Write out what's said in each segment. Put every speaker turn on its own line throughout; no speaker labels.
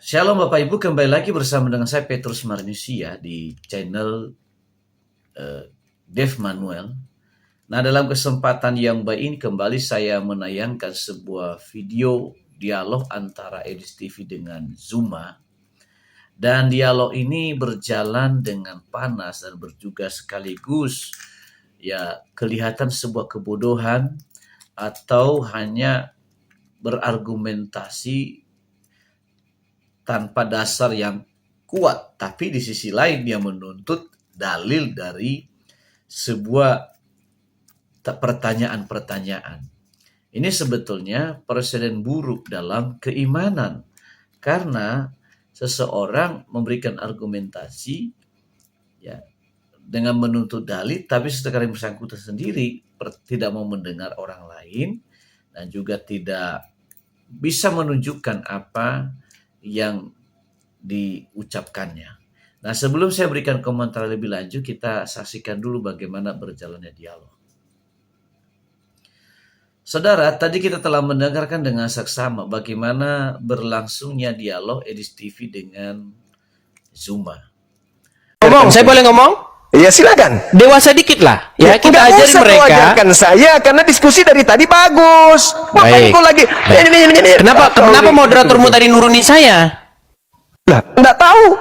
Shalom Bapak Ibu, kembali lagi bersama dengan saya Petrus Marnusia di channel Dev Manuel. Nah, dalam kesempatan yang baik ini kembali saya menayangkan sebuah video dialog antara Edis TV dengan Zuma. Dan dialog ini berjalan dengan panas dan juga sekaligus ya kelihatan sebuah kebodohan atau hanya berargumentasi tanpa dasar yang kuat, tapi di sisi lain dia menuntut dalil dari sebuah pertanyaan-pertanyaan. Ini sebetulnya presiden buruk dalam keimanan, karena seseorang memberikan argumentasi ya dengan menuntut dalil, tapi setelah yang bersangkutan sendiri tidak mau mendengar orang lain dan juga tidak bisa menunjukkan apa yang diucapkannya. Nah, sebelum saya berikan komentar lebih lanjut, kita saksikan dulu bagaimana berjalannya dialog. Saudara, tadi kita telah mendengarkan dengan saksama bagaimana berlangsungnya dialog Edis TV dengan Zuma.
Ngomong, saya boleh ngomong?
Iya, silakan.
Dewasa dikit lah. Ya, kita ajarin mereka.
Ajarkan saya karena diskusi dari tadi bagus.
Baik.
Lagi.
Kenapa moderatormu tadi nurunin saya?
Lah, enggak tahu.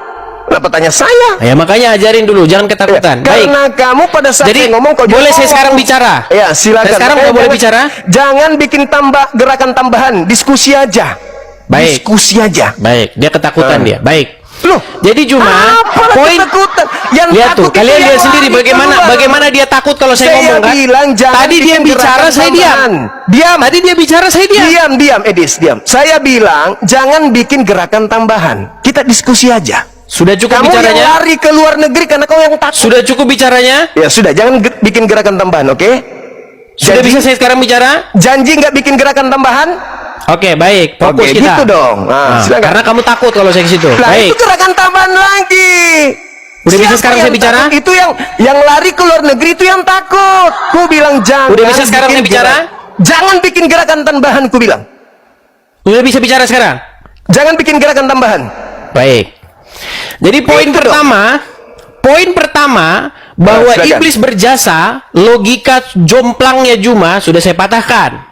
Kenapa tanya saya?
Ya, makanya ajarin dulu, jangan ketakutan.
Ya, karena kamu pada saat
jadi,
ngomong kok
boleh saya sekarang bicara?
Ya, silakan.
Saya sekarang udah boleh bicara?
Jangan bikin gerakan tambahan, diskusi aja.
Baik.
Diskusi aja.
Baik, dia ketakutan dia. Baik.
Loh,
jadi cuma poin
yang
lihat tuh, kalian lihat sendiri bagaimana dia takut kalau saya ngomong kan?
Bilang,
tadi dia bicara saya diam. Tadi dia bicara saya diam.
Diam, Edis, diam. Saya bilang jangan bikin gerakan tambahan. Kita diskusi aja.
Sudah cukup
kamu
bicaranya?
Kamu yang lari ke luar negeri karena kau yang takut.
Sudah cukup bicaranya?
Ya sudah, jangan bikin gerakan tambahan, oke?
Sudah bisa saya sekarang bicara?
Janji nggak bikin gerakan tambahan?
Oke, baik. Fokus kita.
Gitu dong. Nah,
karena kamu takut kalau saya ke situ.
Baik. Itu gerakan tambahan lagi.
Udah bisa sekarang saya bicara?
Itu yang lari ke luar negeri itu yang takut. Ku bilang jangan.
Udah bisa sekarang saya bicara?
Jangan bikin gerakan tambahan, ku bilang.
Udah bisa bicara sekarang?
Jangan bikin gerakan tambahan.
Baik. Jadi poin pertama bahwa iblis berjasa, logika jomplangnya Zuma sudah saya patahkan.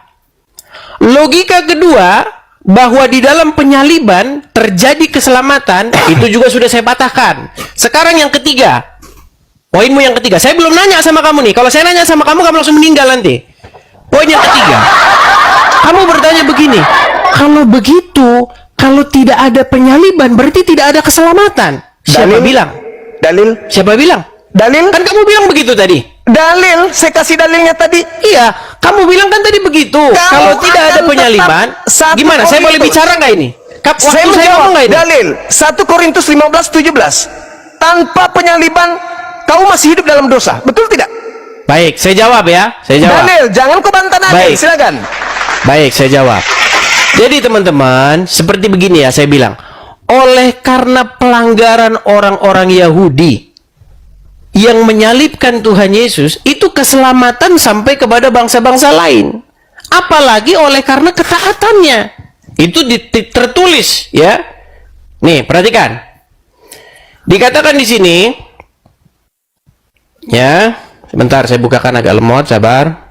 Logika kedua, bahwa di dalam penyaliban terjadi keselamatan, itu juga sudah saya patahkan. Sekarang yang ketiga, poinmu yang ketiga. Saya belum nanya sama kamu nih. Kalau saya nanya sama kamu, kamu langsung meninggal nanti. Poin yang ketiga, kamu bertanya begini, kalau begitu, kalau tidak ada penyaliban, berarti tidak ada keselamatan. Siapa bilang?
Dalil?
Siapa bilang?
Dalil?
Kan kamu bilang begitu tadi.
Dalil, saya kasih dalilnya tadi.
Iya, kamu bilang kan tadi begitu. Kalau tidak ada penyaliban, gimana? Saya boleh bicara nggak ini?
Saya ngomong nggak ini? Dalil 1 Korintus 15:17. Tanpa penyaliban, kau masih hidup dalam dosa. Betul tidak?
Baik, saya jawab ya. Saya jawab.
Dalil, jangan kau bantah dalil. Silakan.
Baik, saya jawab. Jadi teman-teman, seperti begini ya, saya bilang. Oleh karena pelanggaran orang-orang Yahudi yang menyalibkan Tuhan Yesus, itu keselamatan sampai kepada bangsa-bangsa lain. Apalagi oleh karena ketaatannya. Itu tertulis ya. Nih, perhatikan. Dikatakan di sini ya, sebentar saya bukakan agak lemot, sabar.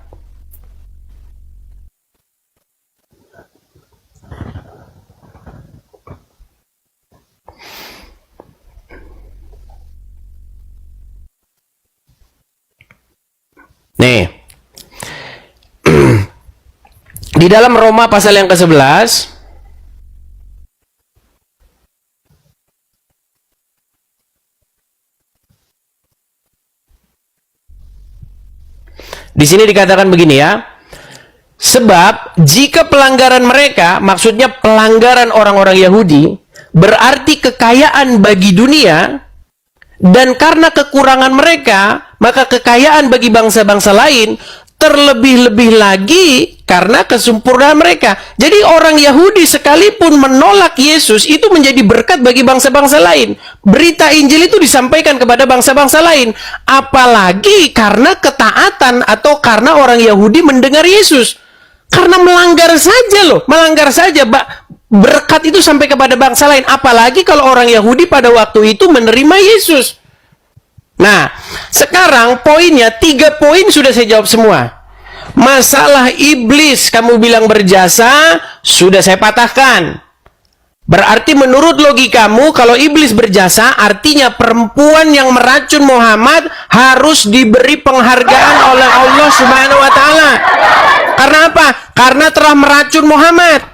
Nih, di dalam Roma pasal yang ke-11, di sini dikatakan begini ya. Sebab jika pelanggaran mereka, maksudnya pelanggaran orang-orang Yahudi, berarti kekayaan bagi dunia, dan karena kekurangan mereka, maka kekayaan bagi bangsa-bangsa lain, terlebih-lebih lagi karena kesempurnaan mereka. Jadi orang Yahudi sekalipun menolak Yesus, itu menjadi berkat bagi bangsa-bangsa lain. Berita Injil itu disampaikan kepada bangsa-bangsa lain. Apalagi karena ketaatan atau karena orang Yahudi mendengar Yesus. Karena melanggar saja loh, melanggar saja. berkat itu sampai kepada bangsa lain. Apalagi kalau orang Yahudi pada waktu itu menerima Yesus. Nah, sekarang poinnya, 3 poin sudah saya jawab semua. Masalah iblis kamu bilang berjasa, sudah saya patahkan. Berarti menurut logikamu, kalau iblis berjasa, artinya perempuan yang meracun Muhammad harus diberi penghargaan oleh Allah Subhanahu wa Ta'ala. Karena apa? Karena telah meracun Muhammad.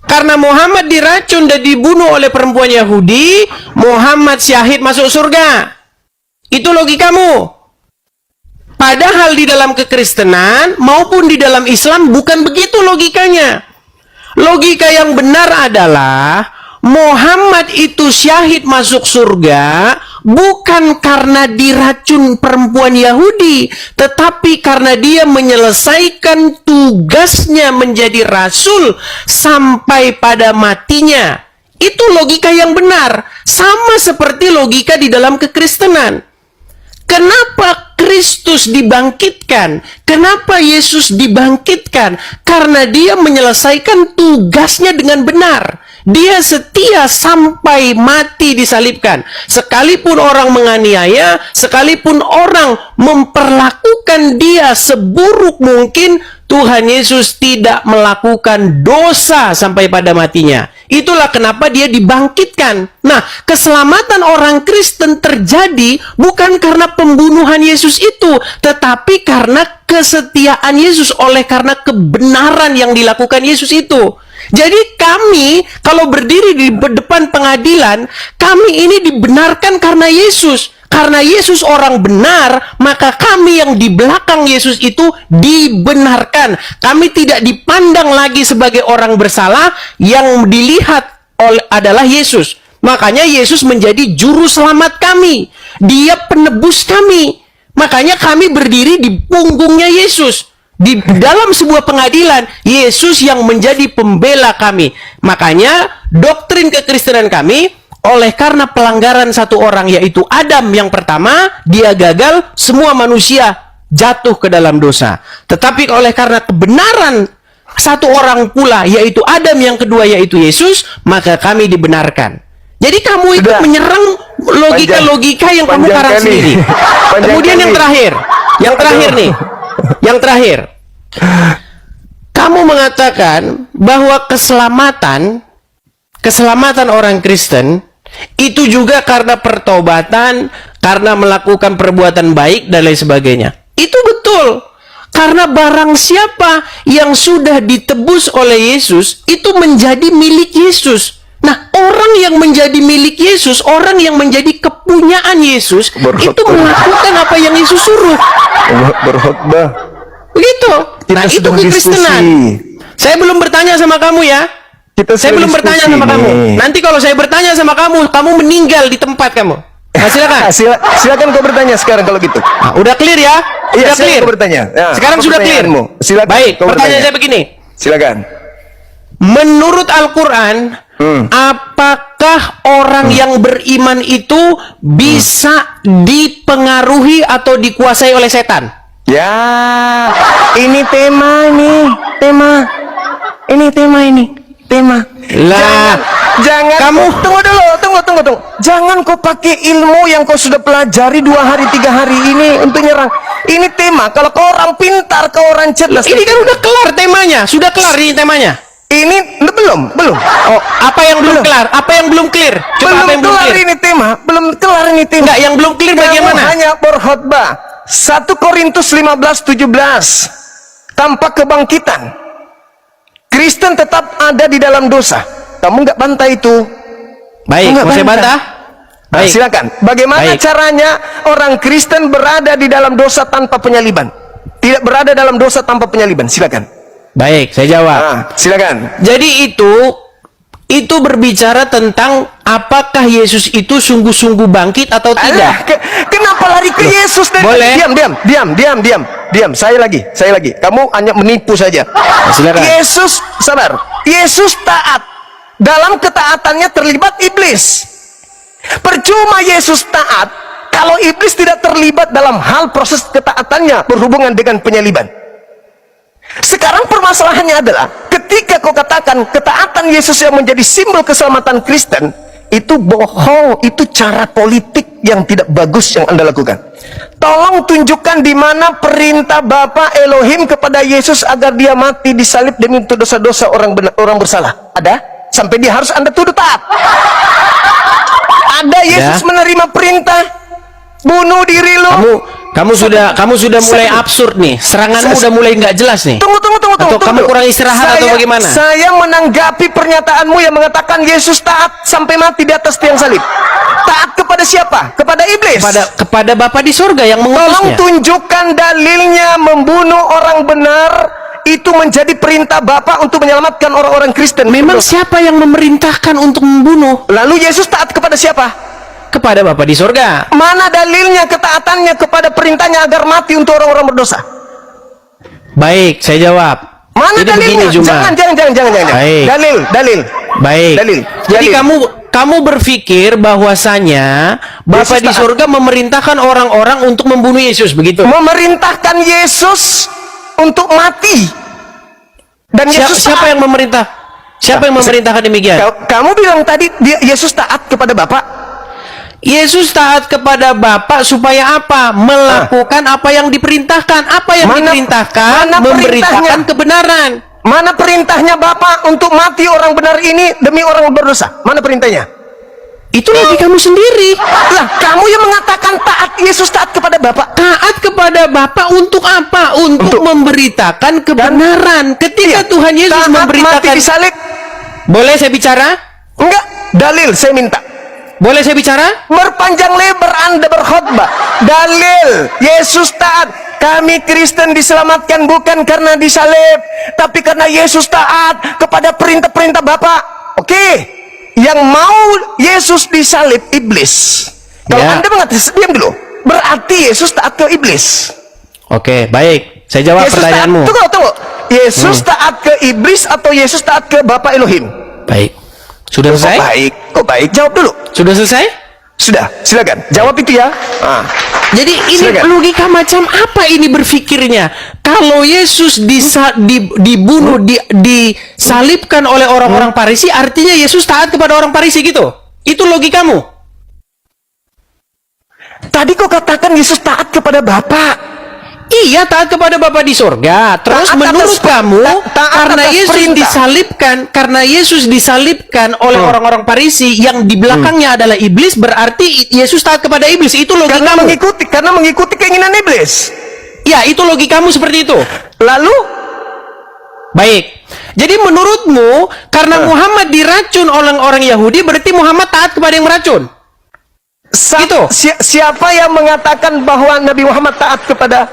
Karena Muhammad diracun dan dibunuh oleh perempuan Yahudi, Muhammad syahid masuk surga. Itu logikamu. Padahal di dalam kekristenan maupun di dalam Islam bukan begitu logikanya. Logika yang benar adalah Muhammad itu syahid masuk surga bukan karena diracun perempuan Yahudi, tetapi karena dia menyelesaikan tugasnya menjadi rasul sampai pada matinya. Itu logika yang benar. Sama seperti logika di dalam kekristenan. Kenapa Kristus dibangkitkan? Kenapa Yesus dibangkitkan? Karena dia menyelesaikan tugasnya dengan benar. Dia setia sampai mati disalibkan. Sekalipun orang menganiaya, sekalipun orang memperlakukan dia seburuk mungkin, Tuhan Yesus tidak melakukan dosa sampai pada matinya. Itulah kenapa dia dibangkitkan. Nah, keselamatan orang Kristen terjadi bukan karena pembunuhan Yesus itu, tetapi karena kesetiaan Yesus, oleh karena kebenaran yang dilakukan Yesus itu. Jadi kami, kalau berdiri di depan pengadilan, kami ini dibenarkan karena Yesus. Karena Yesus orang benar, maka kami yang di belakang Yesus itu dibenarkan. Kami tidak dipandang lagi sebagai orang bersalah, yang dilihat adalah Yesus. Makanya Yesus menjadi juru selamat kami. Dia penebus kami. Makanya kami berdiri di punggungnya Yesus. Di dalam sebuah pengadilan, Yesus yang menjadi pembela kami. Makanya doktrin kekristenan kami, oleh karena pelanggaran satu orang, yaitu Adam yang pertama, dia gagal, semua manusia jatuh ke dalam dosa. Tetapi oleh karena kebenaran satu orang pula, yaitu Adam yang kedua, yaitu Yesus, maka kami dibenarkan. Jadi kamu itu menyerang logika-logika yang kamu karang sendiri. Kemudian yang terakhir nih, yang terakhir, kamu mengatakan bahwa keselamatan orang Kristen itu juga karena pertobatan, karena melakukan perbuatan baik dan lain sebagainya. Itu betul. Karena barang siapa yang sudah ditebus oleh Yesus, itu menjadi milik Yesus. Nah, orang yang menjadi milik Yesus, orang yang menjadi kepunyaan Yesus, itu melakukan apa yang Yesus suruh.
Berkhotbah.
Begitu. Nah, itu kekristenan. Saya belum bertanya sama kamu ya. Saya belum bertanya sama kamu. Nanti kalau saya bertanya sama kamu, kamu meninggal di tempat kamu. Nah, silakan.
Silakan kau bertanya sekarang kalau gitu.
Nah, udah clear ya? Udah clear.
Bertanya. Ya,
sekarang sudah clear.
Silakan.
Baik, pertanyaan saya begini.
Silakan.
Menurut Al-Quran, apakah orang yang beriman itu bisa dipengaruhi atau dikuasai oleh setan?
Ya, ini tema lah. Jangan kamu tunggu dulu. Jangan kau pakai ilmu yang kau sudah pelajari 2 hari 3 hari ini untuk nyerang. Ini tema. Kalau kau orang pintar, kau orang cerdas.
Ini kan udah kelar temanya. Sudah kelar ini temanya.
Ini belum.
Oh, apa yang belum kelar? Apa yang belum clear? Coba
belum kelar ini tema. Enggak,
yang belum clear bagaimana?
Hanya berkhotbah. 1 Korintus 15:17. Tanpa kebangkitan, Kristen tetap ada di dalam dosa. Kamu nggak bantah itu?
Baik, mau saya bantah?
Baik. Nah, silakan. Bagaimana caranya orang Kristen berada di dalam dosa tanpa penyaliban? Tidak berada dalam dosa tanpa penyaliban. Silakan.
Baik, saya jawab.
Nah, silakan.
Jadi itu berbicara tentang apakah Yesus itu sungguh-sungguh bangkit atau tidak.
Kenapa lari ke Yesus?
Boleh.
Diam. Saya lagi. Kamu hanya menipu saja.
Silakan.
Yesus taat. Dalam ketaatannya terlibat iblis. Percuma Yesus taat kalau iblis tidak terlibat dalam hal proses ketaatannya berhubungan dengan penyaliban. Sekarang permasalahannya adalah ketika kau katakan ketaatan Yesus yang menjadi simbol keselamatan Kristen, itu bohong, itu cara politik yang tidak bagus yang Anda lakukan. Tolong tunjukkan di mana perintah Bapa Elohim kepada Yesus agar dia mati disalib demi untuk dosa-dosa orang bersalah. Ada? Sampai dia harus Anda tuduh taat. Ada Yesus menerima perintah bunuh diri lu.
Kamu sudah mulai absurd nih. Seranganmu udah mulai nggak jelas nih.
Tunggu.
Atau kamu kurang istirahat atau bagaimana?
Saya menanggapi pernyataanmu yang mengatakan Yesus taat sampai mati di atas tiang salib. Taat kepada siapa? Kepada iblis.
Kepada Bapa di surga yang mengutusnya.
Tolong tunjukkan dalilnya membunuh orang benar itu menjadi perintah Bapa untuk menyelamatkan orang-orang Kristen.
Memang siapa yang memerintahkan untuk membunuh?
Lalu Yesus taat kepada siapa?
Kepada Bapa di surga.
Mana dalilnya ketaatannya kepada perintahnya agar mati untuk orang-orang berdosa?
Baik, saya jawab.
Mana
jadi
dalilnya?
Begini,
Jangan.
Baik.
Dalil.
Baik.
Dalil.
Jadi kamu berpikir bahwasanya Bapa di surga memerintahkan orang-orang untuk membunuh Yesus, begitu?
Memerintahkan Yesus untuk mati. Dan
Siapa yang memerintah? Siapa yang memerintahkan demikian?
Kamu bilang tadi Yesus taat kepada Bapa.
Yesus taat kepada Bapa supaya apa? Melakukan apa yang diperintahkan. Apa yang diperintahkan? Memberitakan kebenaran.
Mana perintahnya Bapa untuk mati orang benar ini demi orang berdosa? Mana perintahnya?
Itu lagi kamu sendiri.
Lah, kamu yang mengatakan taat Yesus taat kepada Bapa.
Taat kepada Bapa untuk apa? Untuk memberitakan kebenaran. Ketika Tuhan Yesus memberitakan,
mati disalib.
Boleh saya bicara?
Enggak, dalil saya minta.
Boleh saya bicara?
Berpanjang lebar Anda berkhotbah. Dalil Yesus taat. Kami Kristen diselamatkan bukan karena disalib, tapi karena Yesus taat kepada perintah-perintah Bapa. Oke. Yang mau Yesus disalib iblis. Kalau Anda mengatakan, diam dulu. Berarti Yesus taat ke iblis.
Oke, baik. Saya jawab
Yesus
pertanyaanmu.
Tunggu. Yesus taat ke iblis atau Yesus taat ke Bapa Elohim?
Baik. Sudah selesai?
Kok baik? Jawab dulu.
Sudah selesai?
Sudah, silakan. Jawab itu ya.
Jadi ini logika macam apa ini berpikirnya? Kalau Yesus dibunuh, disalibkan oleh orang-orang Farisi, artinya Yesus taat kepada orang Farisi gitu? Itu logikamu?
Tadi kau katakan Yesus taat kepada Bapa.
Iya, taat kepada Bapa di surga. Terus menurut kamu, karena Yesus disalibkan oleh orang-orang Farisi yang di belakangnya adalah iblis, berarti Yesus taat kepada iblis. Itu logikamu.
Karena mengikuti keinginan iblis.
Ya, itu logikamu seperti itu.
Lalu?
Baik. Jadi menurutmu, karena Muhammad diracun oleh orang Yahudi, berarti Muhammad taat kepada yang meracun? Gitu.
Siapa yang mengatakan bahwa Nabi Muhammad taat kepada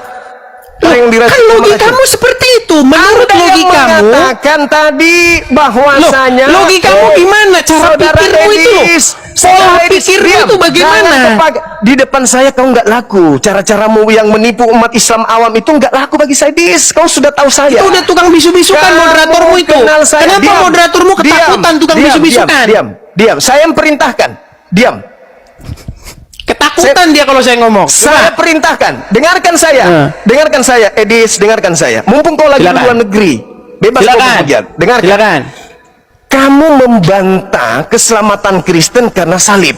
yang diracun?
Kan logikamu seperti itu. Menurut logikamu
mengatakan tadi bahwasanya
logikamu gimana? Cara pikirmu itu pola pikirmu itu bagaimana?
Di depan saya kau nggak laku. Cara-caramu yang menipu umat Islam awam itu nggak laku bagi saya. Kau sudah tahu saya.
Itu udah tukang bisu-bisukan moderatormu itu. Kenapa moderatormu ketakutan tukang bisu-bisukan?
Diam. Saya yang perintahkan. Diam.
Ketakutan dia kalau saya ngomong.
Saya perintahkan. Dengarkan saya. Edis, dengarkan saya. Mumpung kau lagi di luar negeri, bebas kau berpergian. Dengarkan.
Silakan.
Kamu membantah keselamatan Kristen karena salib.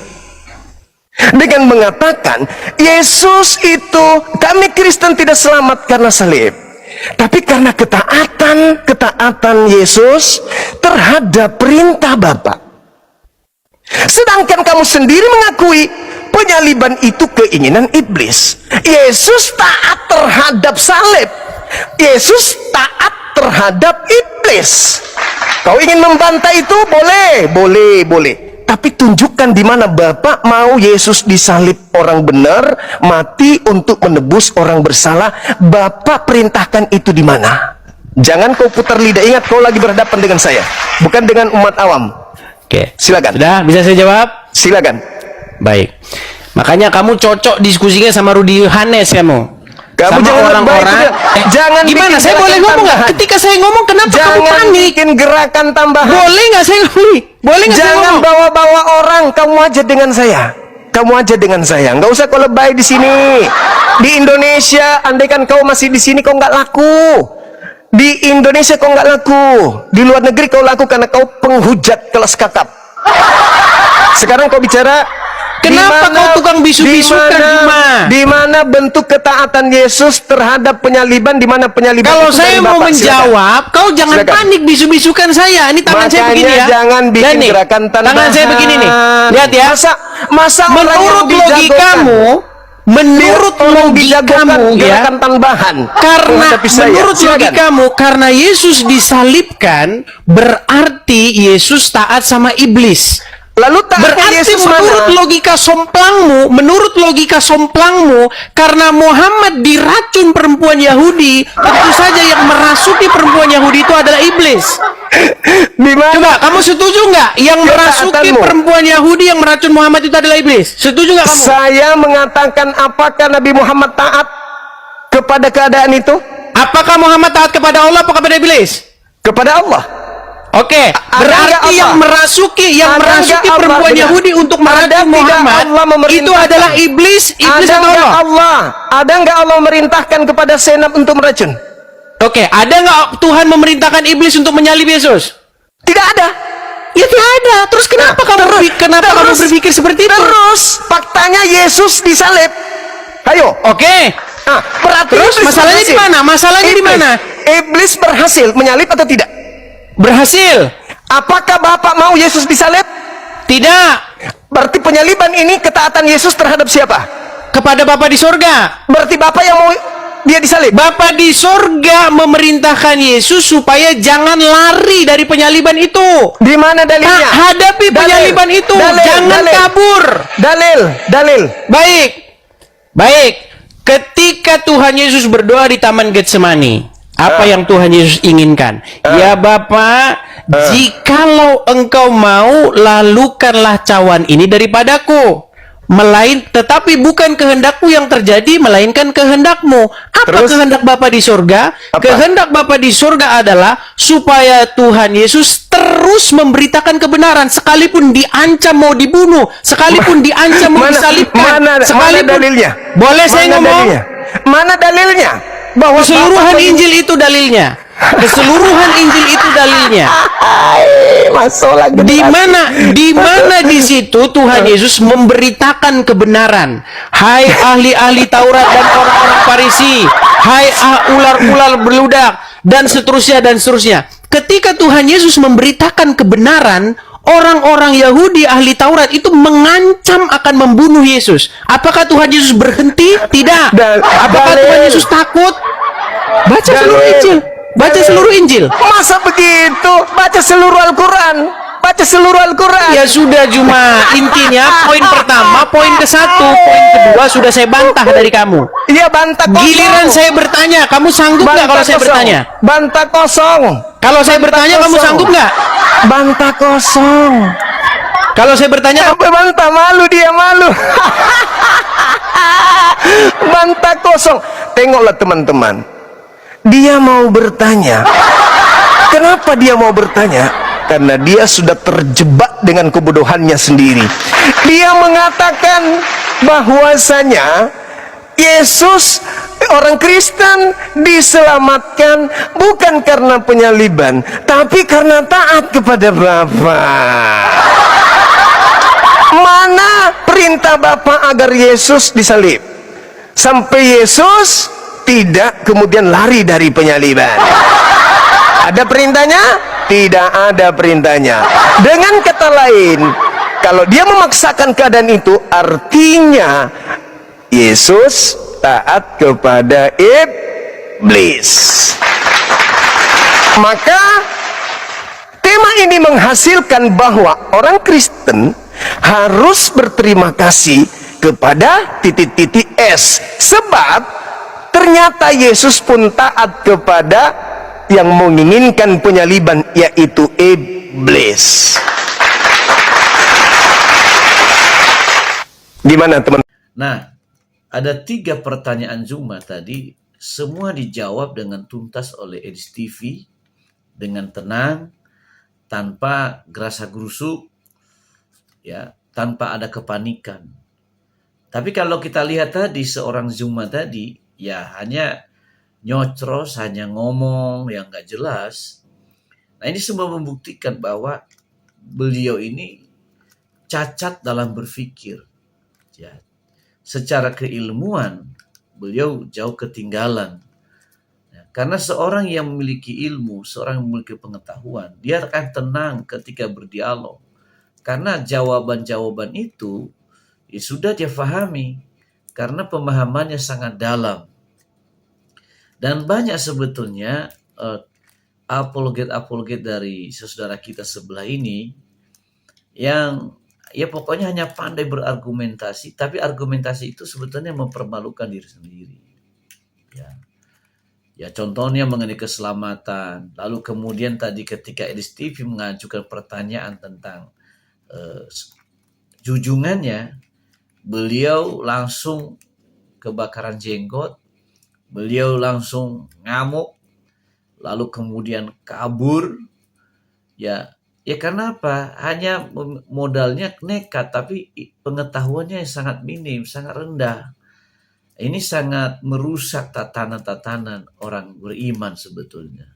Dengan mengatakan Yesus itu, kami Kristen tidak selamat karena salib, tapi karena ketaatan Yesus terhadap perintah Bapa. Sedangkan kamu sendiri mengakui penyaliban itu keinginan iblis. Yesus taat terhadap salib. Yesus taat terhadap iblis. Kau ingin membantah itu? Boleh. Tapi tunjukkan di mana Bapak mau Yesus disalib orang benar, mati untuk menebus orang bersalah. Bapak perintahkan itu di mana? Jangan kau putar lidah. Ingat, kau lagi berhadapan dengan saya, bukan dengan umat awam.
Oke,
silakan.
Sudah, bisa saya jawab?
Silakan.
Baik. Makanya kamu cocok diskusinya sama Rudy Yohanes kamu.
Kamu
sama orang-orang.
Jangan
gimana? Saya boleh ngomong nggak? Ketika saya ngomong, kenapa kamu panik?
Jangan bikin gerakan tambahan.
Boleh nggak saya ngomong? Boleh nggak saya ngomong?
Jangan bawa-bawa orang. Kamu aja dengan saya. Nggak usah kau lebay di sini. Di Indonesia, andaikan kau masih di sini, kau nggak laku. Di Indonesia kau nggak laku, di luar negeri kau laku karena kau penghujat kelas kakap. Sekarang kau bicara,
Kenapa kau tukang bisu-bisukan, Bima?
Di mana bentuk ketaatan Yesus terhadap penyaliban, di mana penyaliban
Kalau
itu
saya
dari
mau
Bapak?
menjawab, kau jangan
Silakan.
panik bisu-bisukan saya. Ini tangan saya
Makanya
begini ya.
jangan bikin
Dan nih,
gerakan tambahan.
tangan saya begini nih. Lihat ya.
Masa orang yang
Menurut logikamu, menurut
orang dijagokan
logikamu ya,
gerakan tambahan
karena
menghadapi saya.
menurut
Silakan.
logikamu, karena Yesus disalibkan, berarti Yesus taat sama iblis.
Lalu taatnya
Berarti
Yesus
menurut
mana?
logika somplangmu, karena Muhammad diracun perempuan Yahudi, tentu saja yang merasuki perempuan Yahudi itu adalah iblis.
Di mana?
Coba kamu setuju nggak? Yang merasuki
Ketaatanmu.
perempuan Yahudi yang meracun Muhammad itu adalah iblis. Setuju nggak kamu?
Saya mengatakan, apakah Nabi Muhammad taat kepada keadaan itu?
Apakah Muhammad taat kepada Allah atau kepada iblis?
Kepada Allah.
Oke,
nggak
berarti yang
Allah?
merasuki
Ada nggak Allah?
perempuan
Benar.
Yahudi untuk
Ada
meracun
tidak
Muhammad
Allah memerintahkan?
itu adalah iblis
Ada
atau
nggak
Allah?
Allah? Ada nggak Allah merintahkan kepada senap untuk meracun?
Oke, ada nggak Tuhan memerintahkan iblis untuk menyalib Yesus?
Tidak ada.
Ya tidak ada. Terus kenapa kamu berpikir seperti itu?
Terus faktanya Yesus disalib. Ayo.
Oke.
Nah, berarti
Terus
iblis
masalahnya
berhasil.
di mana? Masalahnya di mana?
Iblis berhasil menyalib atau tidak?
Berhasil?
Apakah Bapak mau Yesus disalib?
Tidak.
Berarti penyaliban ini ketaatan Yesus terhadap siapa?
Kepada Bapa di sorga.
Berarti Bapak yang mau dia disalib?
Bapa di sorga memerintahkan Yesus supaya jangan lari dari penyaliban itu.
Di mana dalilnya?
Hadapi penyaliban itu. Jangan kabur.
Dalil.
Baik. Ketika Tuhan Yesus berdoa di Taman Getsemani, apa yang Tuhan Yesus inginkan? Ya Bapa, jikalau engkau mau, lalukanlah cawan ini daripadaku. Tetapi bukan kehendakku yang terjadi, melainkan kehendakmu. Apa
Terus?
kehendak Bapa di sorga?
Apa?
Kehendak Bapa di sorga adalah supaya Tuhan Yesus terus memberitakan kebenaran, sekalipun diancam mau dibunuh, sekalipun diancam mau disalibkan,
mana dalilnya?
Boleh saya
Mana
ngomong?
dalilnya? Mana dalilnya? Bahwa
Keseluruhan
Bapak
Injil itu dalilnya. Keseluruhan Injil itu dalilnya. Di mana di situ Tuhan Yesus memberitakan kebenaran. Hai ahli-ahli Taurat dan orang-orang Farisi, hai ular-ular beludak, dan seterusnya. Ketika Tuhan Yesus memberitakan kebenaran, orang-orang Yahudi ahli Taurat itu mengancam akan membunuh Yesus. Apakah Tuhan Yesus berhenti? Tidak. Apakah Tuhan Yesus takut? Baca seluruh Injil. Baca seluruh Injil.
Masa begitu? Baca seluruh Al-Quran. Baca seluruh Al-Quran.
Ya sudah, Juma. Intinya poin pertama, poin ke-1, poin kedua sudah saya bantah dari kamu.
Iya, bantah kosong.
Giliran saya bertanya, kamu sanggup nggak kalau saya bertanya?
Bantah kosong.
Kalau saya bertanya, kamu
kosong.
sanggup nggak?
Bantah kosong.
Kalau saya bertanya,
Apa bantah? Malu dia, malu. Bantah kosong. Tengoklah teman-teman. Dia mau bertanya. Kenapa dia mau bertanya? Karena dia sudah terjebak dengan kebodohannya sendiri. Dia mengatakan bahwasanya Yesus, orang Kristen, diselamatkan bukan karena penyaliban, tapi karena taat kepada Bapa. Mana perintah Bapa agar Yesus disalib? Sampai Yesus tidak kemudian lari dari penyaliban. Ada perintahnya? Tidak ada perintahnya. Dengan kata lain, kalau dia memaksakan keadaan itu, artinya Yesus taat kepada iblis. Maka tema ini menghasilkan bahwa orang Kristen harus berterima kasih kepada titik-titik S, sebab ternyata Yesus pun taat kepada yang menginginkan penyaliban, yaitu iblis. Gimana teman?
Nah, ada 3 pertanyaan Zuma tadi, semua dijawab dengan tuntas oleh Edis TV, dengan tenang, tanpa gerasa gerusuk, ya, tanpa ada kepanikan. Tapi kalau kita lihat tadi seorang Zuma tadi, ya hanya nyocros, hanya ngomong yang nggak jelas. Nah, ini semua membuktikan bahwa beliau ini cacat dalam berpikir. Ya. Secara keilmuan, beliau jauh ketinggalan. Ya, karena seorang yang memiliki ilmu, seorang yang memiliki pengetahuan, dia akan tenang ketika berdialog. Karena jawaban-jawaban itu ya sudah dia pahami, karena pemahamannya sangat dalam. Dan banyak sebetulnya apologet-apologet dari saudara kita sebelah ini yang ya pokoknya hanya pandai berargumentasi, tapi argumentasi itu sebetulnya mempermalukan diri sendiri. Ya contohnya mengenai keselamatan. Lalu kemudian tadi ketika Elis TV mengajukan pertanyaan tentang junjungannya, beliau langsung kebakaran jenggot, beliau langsung ngamuk, lalu kemudian kabur. Ya karena apa? Hanya modalnya nekat, tapi pengetahuannya sangat minim, sangat rendah. Ini sangat merusak tatanan-tatanan orang beriman sebetulnya.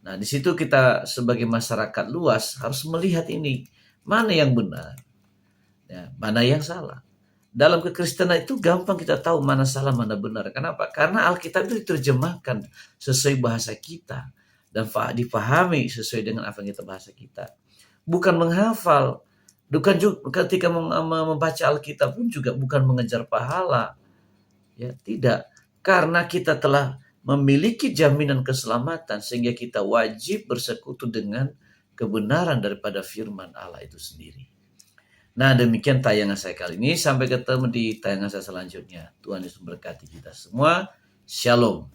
Nah, di situ kita sebagai masyarakat luas harus melihat ini, mana yang benar, ya, mana yang salah. Dalam kekristenan itu gampang kita tahu mana salah, mana benar. Kenapa? Karena Alkitab itu diterjemahkan sesuai bahasa kita dan dipahami sesuai dengan apa yang kita bahasa kita. Bukan menghafal, bukan juga ketika membaca Alkitab pun juga bukan mengejar pahala. Ya, tidak. Karena kita telah memiliki jaminan keselamatan sehingga kita wajib bersekutu dengan kebenaran daripada firman Allah itu sendiri. Nah, demikian tayangan saya kali ini. Sampai ketemu di tayangan saya selanjutnya. Tuhan Yesus memberkati kita semua. Shalom.